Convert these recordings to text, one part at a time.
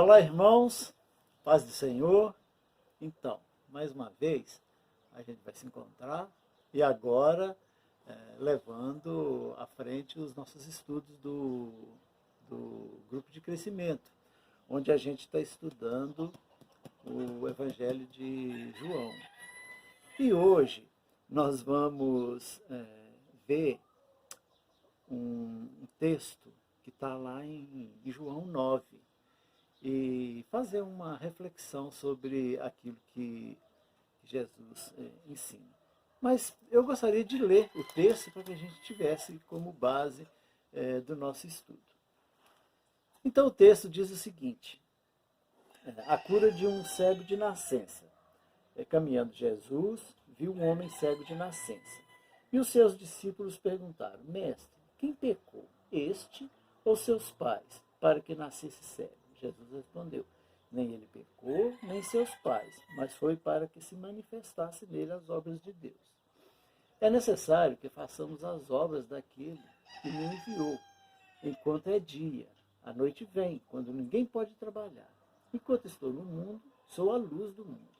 Olá, irmãos, paz do Senhor. Então, mais uma vez, a gente vai se encontrar e agora levando à frente os nossos estudos do grupo de crescimento, onde a gente está estudando o Evangelho de João. E hoje nós vamos ver um texto que está lá em João 9 e fazer uma reflexão sobre aquilo que Jesus ensina. Mas eu gostaria de ler o texto para que a gente tivesse como base do nosso estudo. Então o texto diz o seguinte: a cura de um cego de nascença. Caminhando Jesus, viu um homem cego de nascença. E os seus discípulos perguntaram: Mestre, quem pecou, este ou seus pais, para que nascesse cego? Jesus respondeu: nem ele pecou, nem seus pais, mas foi para que se manifestasse nele as obras de Deus. É necessário que façamos as obras daquele que me enviou, enquanto é dia. A noite vem, quando ninguém pode trabalhar. Enquanto estou no mundo, sou a luz do mundo.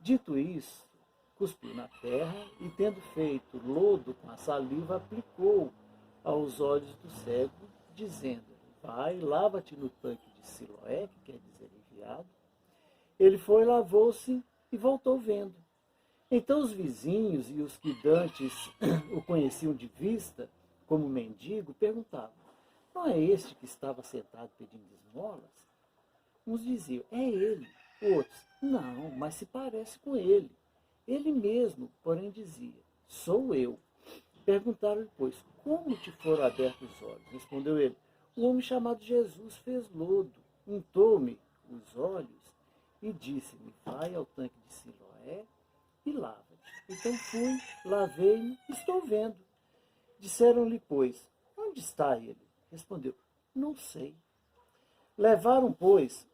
Dito isso, cuspiu na terra e, tendo feito lodo com a saliva, aplicou aos olhos do cego, dizendo: vai, lava-te no tanque de Siloé, que quer dizer enviado. Ele foi, lavou-se e voltou vendo. Então os vizinhos e os que dantes o conheciam de vista, como mendigo, perguntavam: não é este que estava sentado pedindo esmolas? Uns diziam: é ele. Outros: não, mas se parece com ele. Ele mesmo, porém, dizia: sou eu. Perguntaram-lhe, pois, como te foram abertos os olhos? Respondeu ele: um homem chamado Jesus fez lodo, untou-me os olhos e disse-me: vai ao tanque de Siloé e lava-te. Então fui, lavei-me e estou vendo. Disseram-lhe, pois, onde está ele? Respondeu: não sei. Levaram, pois,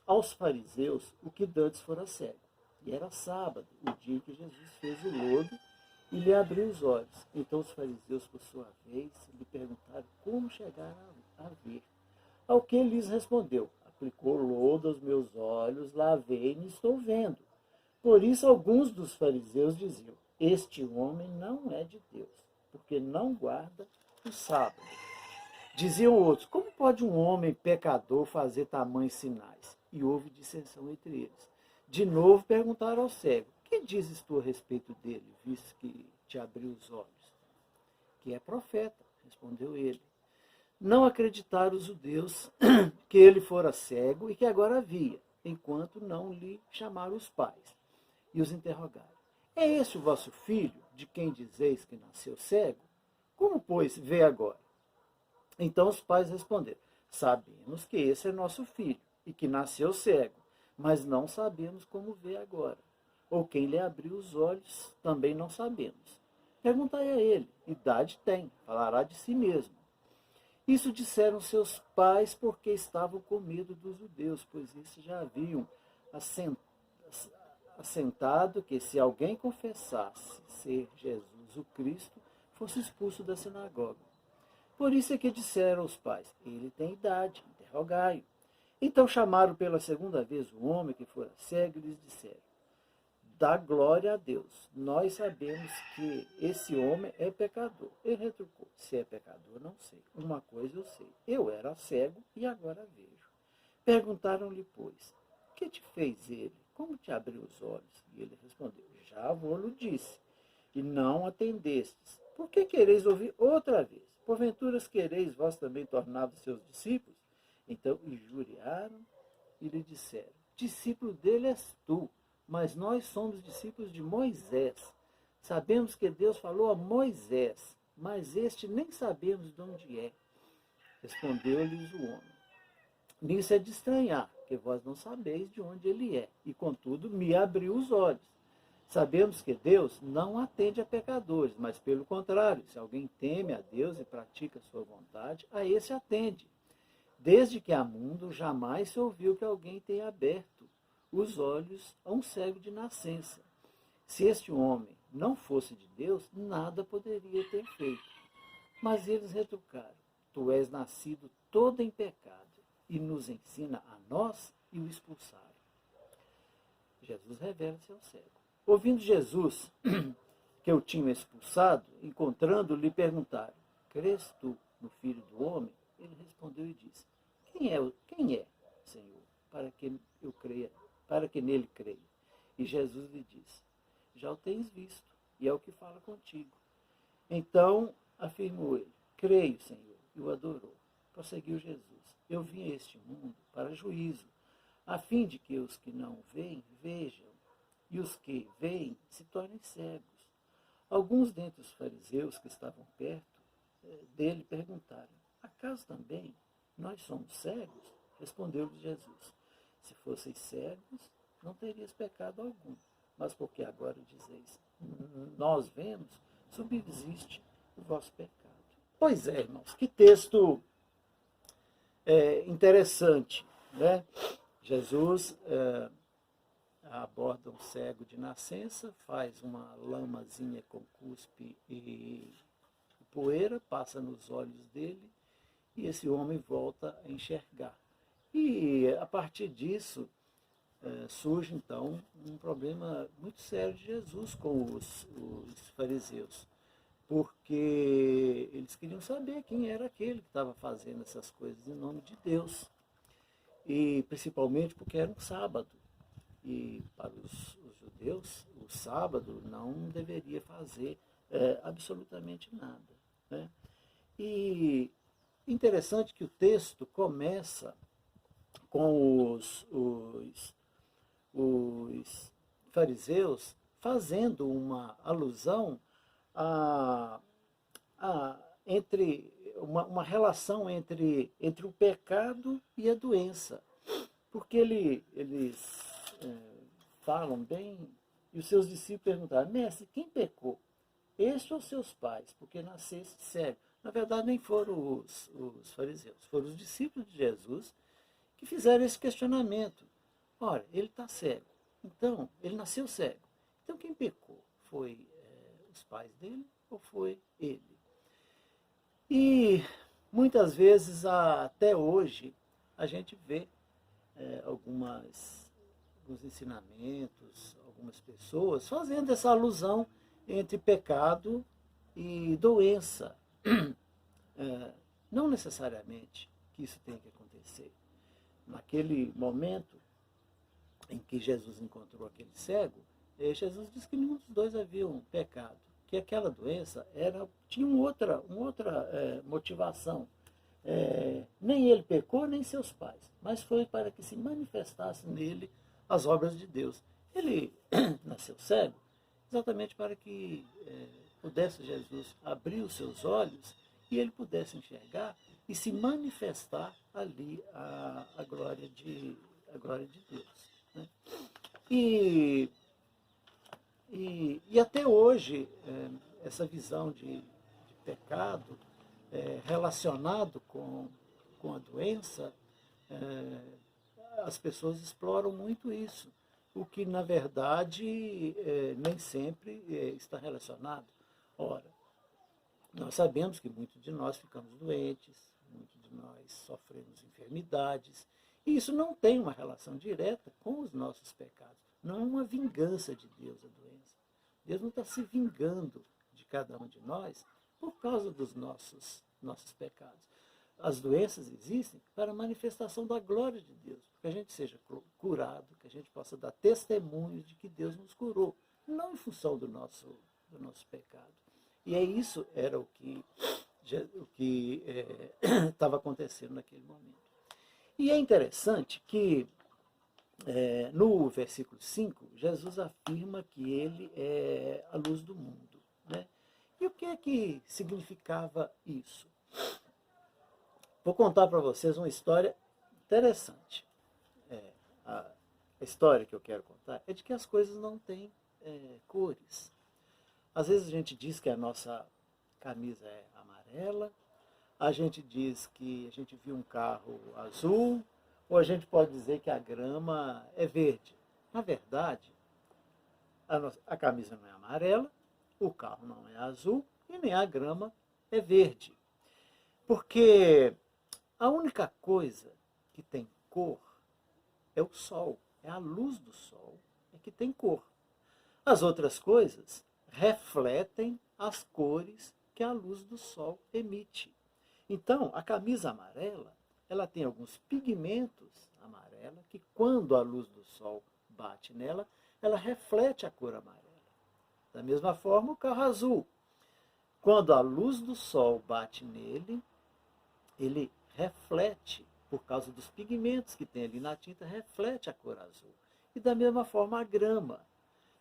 aos fariseus o que dantes fora cego. E era sábado, o dia em que Jesus fez o lodo e lhe abriu os olhos. Então os fariseus, por sua vez, lhe perguntaram como chegaram a ver. Ao que ele lhes respondeu: aplicou lodo aos meus olhos, lavei-me e estou vendo. Por isso alguns dos fariseus diziam: este homem não é de Deus, porque não guarda o sábado. Diziam outros: como pode um homem pecador fazer tamanhos sinais? E houve dissensão entre eles. De novo perguntaram ao cego: que dizes tu a respeito dele, visto que te abriu os olhos? Que é profeta, respondeu ele. Não acreditaram os judeus que ele fora cego e que agora via, enquanto não lhe chamaram os pais e os interrogaram: é esse o vosso filho, de quem dizeis que nasceu cego? Como, pois, vê agora? Então os pais responderam: sabemos que esse é nosso filho e que nasceu cego, mas não sabemos como vê agora. Ou quem lhe abriu os olhos, também não sabemos. Perguntai a ele: idade tem, falará de si mesmo. Isso disseram seus pais porque estavam com medo dos judeus, pois estes já haviam assentado que se alguém confessasse ser Jesus o Cristo, fosse expulso da sinagoga. Por isso é que disseram aos pais: ele tem idade, interrogai-o. Então chamaram pela segunda vez o homem que fora cego e lhes disseram: dá glória a Deus. Nós sabemos que esse homem é pecador. Ele retrucou: se é pecador, não sei. Uma coisa eu sei: eu era cego e agora vejo. Perguntaram-lhe, pois: que te fez ele? Como te abriu os olhos? E ele respondeu: já vou-lo disse, e não atendestes. Por que quereis ouvir outra vez? Porventura quereis vós também tornar-vos seus discípulos? Então injuriaram e lhe disseram: discípulo dele és tu, mas nós somos discípulos de Moisés. Sabemos que Deus falou a Moisés, mas este nem sabemos de onde é. Respondeu-lhes o homem: nisso é de estranhar, que vós não sabeis de onde ele é, e contudo me abriu os olhos. Sabemos que Deus não atende a pecadores, mas pelo contrário, se alguém teme a Deus e pratica a sua vontade, a esse atende. Desde que há mundo, jamais se ouviu que alguém tenha aberto os olhos a um cego de nascença. Se este homem não fosse de Deus, nada poderia ter feito. Mas eles retrucaram: tu és nascido todo em pecado, e nos ensina a nós, e o expulsaram. Jesus revela-se ao cego. Ouvindo Jesus que o tinham expulsado, encontrando, lhe perguntaram: crês tu no Filho do Homem? Ele respondeu e disse: quem é, Senhor, para que eu creia, para que nele creia? E Jesus lhe disse: já o tens visto, e é o que fala contigo. Então afirmou ele: creio, Senhor, e o adorou. Prosseguiu Jesus: eu vim a este mundo para juízo, a fim de que os que não veem, vejam, e os que veem se tornem cegos. Alguns dentre os fariseus que estavam perto dele perguntaram: acaso também nós somos cegos? Respondeu-lhe Jesus: se fosseis cegos, não terias pecado algum. Mas porque agora dizeis: nós vemos, subsiste o vosso pecado. Pois é, irmãos, que texto interessante, né? Jesus aborda um cego de nascença, faz uma lamazinha com cuspe e poeira, passa nos olhos dele, e esse homem volta a enxergar. E a partir disso surge então um problema muito sério de Jesus com os fariseus, porque eles queriam saber quem era aquele que estava fazendo essas coisas em nome de Deus, e principalmente porque era um sábado, e para os judeus o sábado não deveria fazer absolutamente nada, né? E interessante que o texto começa com os fariseus fazendo uma alusão entre uma relação entre o pecado e a doença. Porque eles falam bem, e os seus discípulos perguntaram: mestre, quem pecou? Este ou seus pais? Porque nasceste cego. Na verdade, nem foram os fariseus, foram os discípulos de Jesus que fizeram esse questionamento. Ora, ele está cego, então, ele nasceu cego. Então, quem pecou? Foi os pais dele ou foi ele? E muitas vezes, até hoje, a gente vê alguns ensinamentos, algumas pessoas fazendo essa alusão entre pecado e doença. Não necessariamente que isso tenha que acontecer. Naquele momento em que Jesus encontrou aquele cego, Jesus disse que nenhum dos dois havia um pecado, que aquela doença tinha uma outra motivação. Nem ele pecou, nem seus pais, mas foi para que se manifestasse nele as obras de Deus. Ele nasceu cego exatamente para que pudesse Jesus abrir os seus olhos e ele pudesse enxergar e se manifestar ali a glória de Deus, né? E até hoje, essa visão de pecado relacionado com a doença, as pessoas exploram muito isso, o que, na verdade, nem sempre está relacionado. Ora, nós sabemos que muitos de nós ficamos doentes, muitos de nós sofremos enfermidades, e isso não tem uma relação direta com os nossos pecados. Não é uma vingança de Deus a doença. Deus não está se vingando de cada um de nós por causa dos nossos pecados. As doenças existem para a manifestação da glória de Deus, para que a gente seja curado, que a gente possa dar testemunho de que Deus nos curou, não em função do nosso pecado. E isso era o que estava acontecendo naquele momento. E é interessante que no versículo 5, Jesus afirma que ele é a luz do mundo, né? E o que é que significava isso? Vou contar para vocês uma história interessante. A história que eu quero contar é de que as coisas não têm cores. Às vezes a gente diz que a nossa camisa é amarela, a gente diz que a gente viu um carro azul, ou a gente pode dizer que a grama é verde. Na verdade, a camisa não é amarela, o carro não é azul e nem a grama é verde. Porque a única coisa que tem cor é o sol, é a luz do sol é que tem cor. As outras coisas refletem as cores que a luz do sol emite. Então, a camisa amarela, ela tem alguns pigmentos amarelos que quando a luz do sol bate nela, ela reflete a cor amarela. Da mesma forma, o carro azul, quando a luz do sol bate nele, ele reflete, por causa dos pigmentos que tem ali na tinta, reflete a cor azul. E da mesma forma a grama.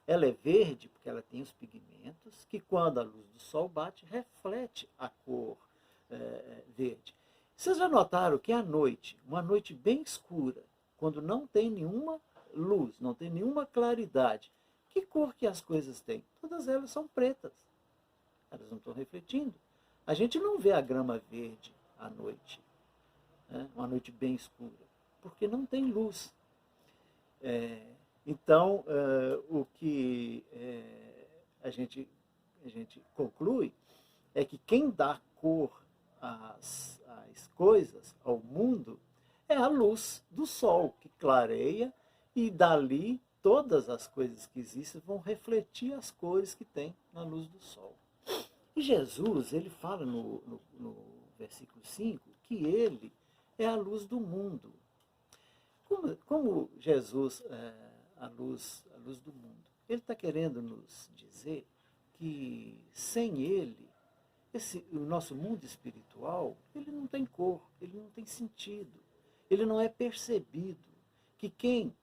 Ela é verde porque ela tem os pigmentos que, quando a luz do sol bate, reflete a cor verde. Vocês já notaram que à noite, uma noite bem escura, quando não tem nenhuma luz, não tem nenhuma claridade, que cor que as coisas têm? Todas elas são pretas. Elas não estão refletindo. A gente não vê a grama verde à noite, né? Uma noite bem escura, porque não tem luz. Então, o que a gente conclui é que quem dá cor às coisas, ao mundo, é a luz do sol, que clareia, e dali todas as coisas que existem vão refletir as cores que tem na luz do sol. E Jesus, ele fala no versículo 5 que ele é a luz do mundo. Como Jesus é a luz do mundo? Ele está querendo nos dizer que sem ele, o nosso mundo espiritual, ele não tem cor, ele não tem sentido, ele não é percebido. Que quem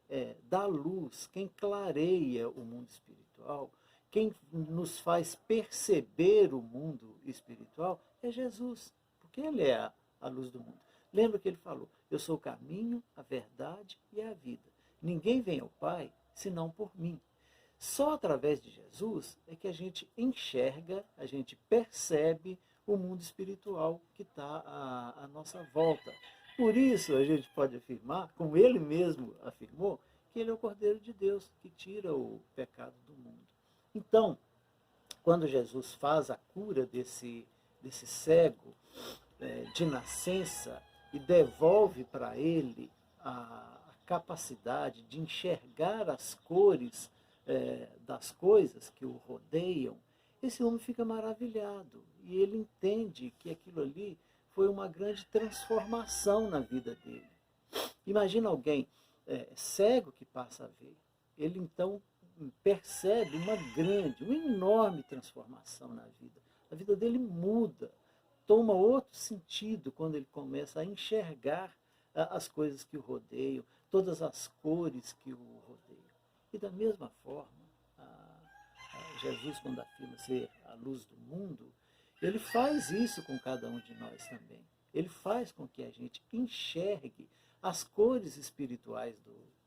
dá luz, quem clareia o mundo espiritual, quem nos faz perceber o mundo espiritual é Jesus, porque ele é a luz do mundo. Lembra que ele falou, eu sou o caminho, a verdade e a vida. Ninguém vem ao Pai senão por mim. Só através de Jesus é que a gente enxerga, a gente percebe o mundo espiritual que está à nossa volta. Por isso a gente pode afirmar, como ele mesmo afirmou, que ele é o Cordeiro de Deus, que tira o pecado do mundo. Então, quando Jesus faz a cura desse cego de nascença e devolve para ele a capacidade de enxergar as cores das coisas que o rodeiam, esse homem fica maravilhado e ele entende que aquilo ali foi uma grande transformação na vida dele. Imagina alguém cego que passa a ver. Ele então percebe uma enorme transformação na vida. A vida dele muda, toma outro sentido quando ele começa a enxergar as coisas que o rodeiam, todas as cores que o rodeiam. E da mesma forma, Jesus, quando afirma ser a luz do mundo, ele faz isso com cada um de nós também. Ele faz com que a gente enxergue as cores espirituais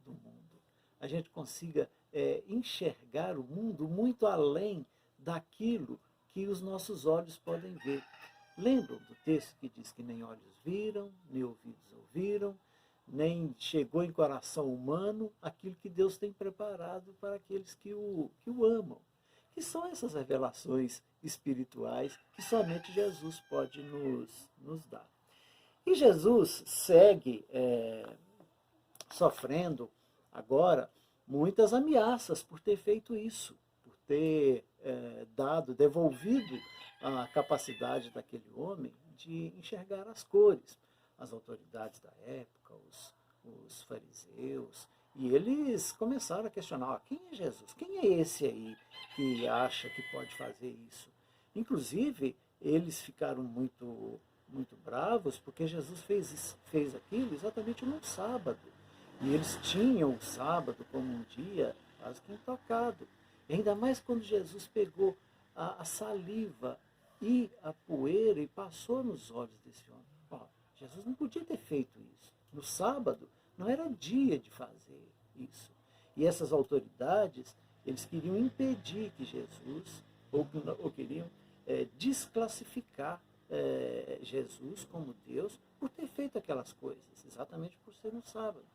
do mundo. A gente consiga enxergar o mundo muito além daquilo que os nossos olhos podem ver. Lembram do texto que diz que nem olhos viram, nem ouvidos ouviram, nem chegou em coração humano aquilo que Deus tem preparado para aqueles que o amam. Que são essas revelações espirituais que somente Jesus pode nos dar. E Jesus segue sofrendo agora muitas ameaças por ter feito isso, por ter devolvido a capacidade daquele homem de enxergar as cores. As autoridades da época, os fariseus, e eles começaram a questionar, quem é Jesus? Quem é esse aí que acha que pode fazer isso? Inclusive, eles ficaram muito bravos porque Jesus fez aquilo exatamente no sábado. E eles tinham o sábado como um dia quase que intocado. E ainda mais quando Jesus pegou a saliva e a poeira e passou nos olhos desse homem. Jesus não podia ter feito isso. No sábado não era dia de fazer isso. E essas autoridades, eles queriam impedir que Jesus, ou queriam desclassificar Jesus como Deus por ter feito aquelas coisas, exatamente por ser no sábado.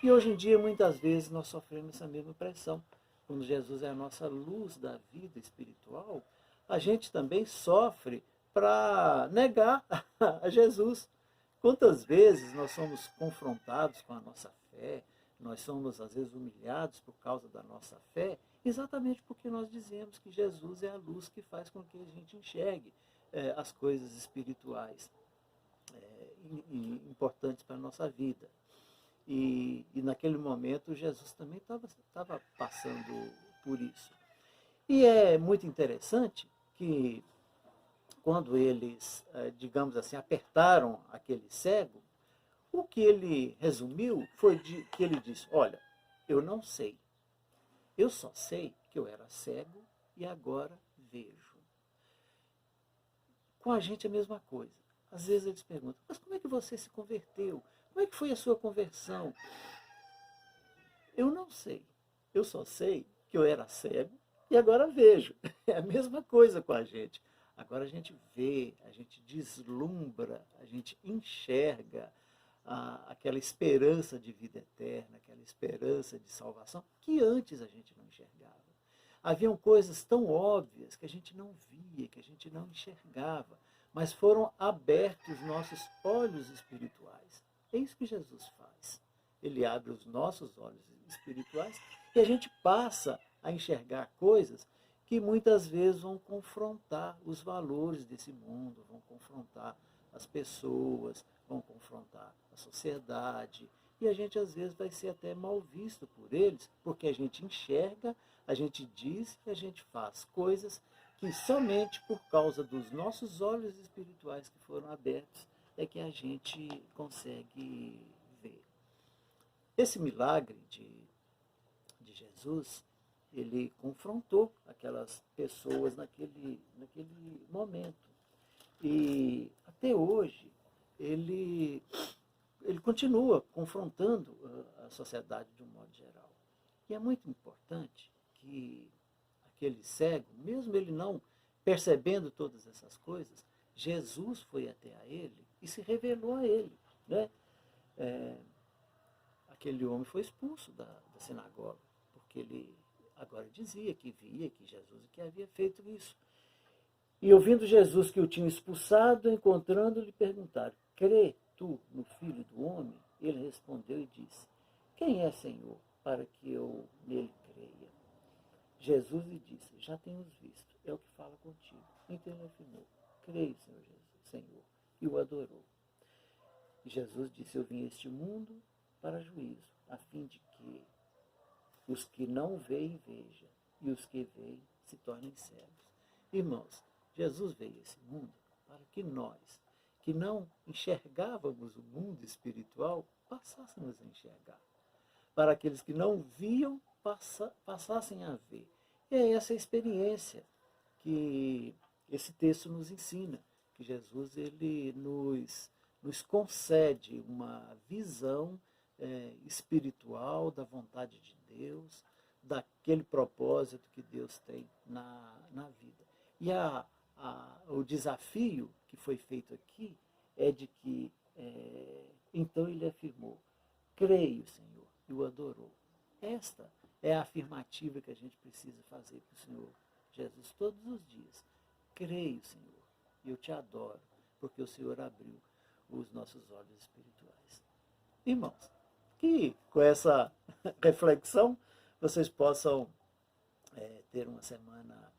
E hoje em dia, muitas vezes, nós sofremos essa mesma pressão. Quando Jesus é a nossa luz da vida espiritual, a gente também sofre para negar a Jesus. Quantas vezes nós somos confrontados com a nossa fé, nós somos às vezes humilhados por causa da nossa fé, exatamente porque nós dizemos que Jesus é a luz que faz com que a gente enxergue as coisas espirituais importantes para a nossa vida. E naquele momento Jesus também estava passando por isso. E é muito interessante que quando eles, digamos assim, apertaram aquele cego, o que ele resumiu foi que ele disse: olha, eu não sei, eu só sei que eu era cego e agora vejo. Com a gente é a mesma coisa. Às vezes eles perguntam: mas como é que você se converteu? Como é que foi a sua conversão? Eu não sei. Eu só sei que eu era cego e agora vejo. É a mesma coisa com a gente. Agora a gente vê, a gente deslumbra, a gente enxerga aquela esperança de vida eterna, aquela esperança de salvação que antes a gente não enxergava. Haviam coisas tão óbvias que a gente não via, que a gente não enxergava, mas foram abertos nossos olhos espirituais. É isso que Jesus faz. Ele abre os nossos olhos espirituais e a gente passa a enxergar coisas que muitas vezes vão confrontar os valores desse mundo, vão confrontar as pessoas, vão confrontar a sociedade. E a gente às vezes vai ser até mal visto por eles, porque a gente enxerga, a gente diz e a gente faz coisas que somente por causa dos nossos olhos espirituais que foram abertos é que a gente consegue ver. Esse milagre de Jesus, ele confrontou aquelas pessoas naquele momento. E até hoje ele continua confrontando a sociedade de um modo geral. E é muito importante que aquele cego, mesmo ele não percebendo todas essas coisas, Jesus foi até a ele e se revelou a ele. Né? Aquele homem foi expulso da sinagoga, porque ele agora dizia que via que Jesus que havia feito isso. E ouvindo Jesus que o tinha expulsado, encontrando, lhe perguntaram: crê tu no Filho do Homem? Ele respondeu e disse: quem é, Senhor, para que eu nele creia? Jesus lhe disse: já tenho visto, é o que fala contigo. Então ele afirmou: creio, Senhor Jesus, Senhor, e o adorou. E Jesus disse: eu vim a este mundo para juízo, a fim de que os que não veem vejam, e os que veem se tornem cegos. Irmãos, Jesus veio a esse mundo para que nós, que não enxergávamos o mundo espiritual, passássemos a enxergar. Para aqueles que não viam, passassem a ver. E é essa experiência que esse texto nos ensina, que Jesus ele nos concede uma visão espiritual da vontade de Deus, daquele propósito que Deus tem na vida. E o desafio que foi feito aqui é de que, então ele afirmou: creio, Senhor, e o adorou. Esta é a afirmativa que a gente precisa fazer para o Senhor Jesus todos os dias. Creio, Senhor, e eu te adoro, porque o Senhor abriu os nossos olhos espirituais. Irmãos, que com essa reflexão vocês possam ter uma semana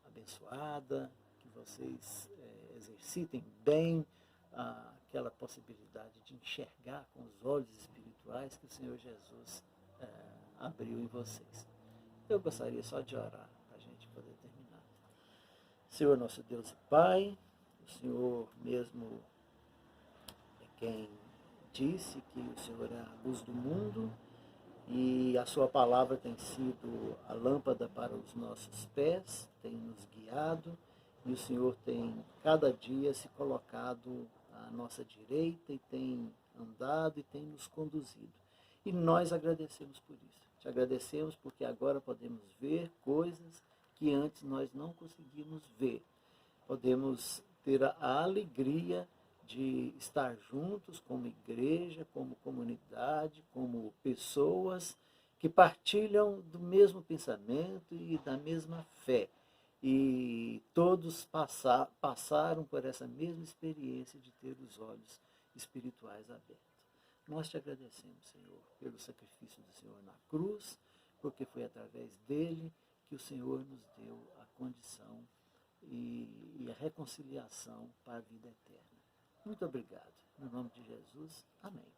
abençoada, que vocês exercitem bem aquela possibilidade de enxergar com os olhos espirituais que o Senhor Jesus abriu em vocês. Eu gostaria só de orar para a gente poder terminar. Senhor nosso Deus e Pai, o Senhor mesmo é quem disse que o Senhor é a luz do mundo e a sua palavra tem sido a lâmpada para os nossos pés, tem nos guiado e o Senhor tem cada dia se colocado à nossa direita e tem andado e tem nos conduzido. E nós agradecemos por isso. Te agradecemos porque agora podemos ver coisas que antes nós não conseguimos ver. Podemos ter a alegria de estar juntos como igreja, como comunidade, como pessoas que partilham do mesmo pensamento e da mesma fé. E todos passaram por essa mesma experiência de ter os olhos espirituais abertos. Nós te agradecemos, Senhor, pelo sacrifício do Senhor na cruz, porque foi através dele que o Senhor nos deu a condição e a reconciliação para a vida eterna. Muito obrigado. No nome de Jesus, amém.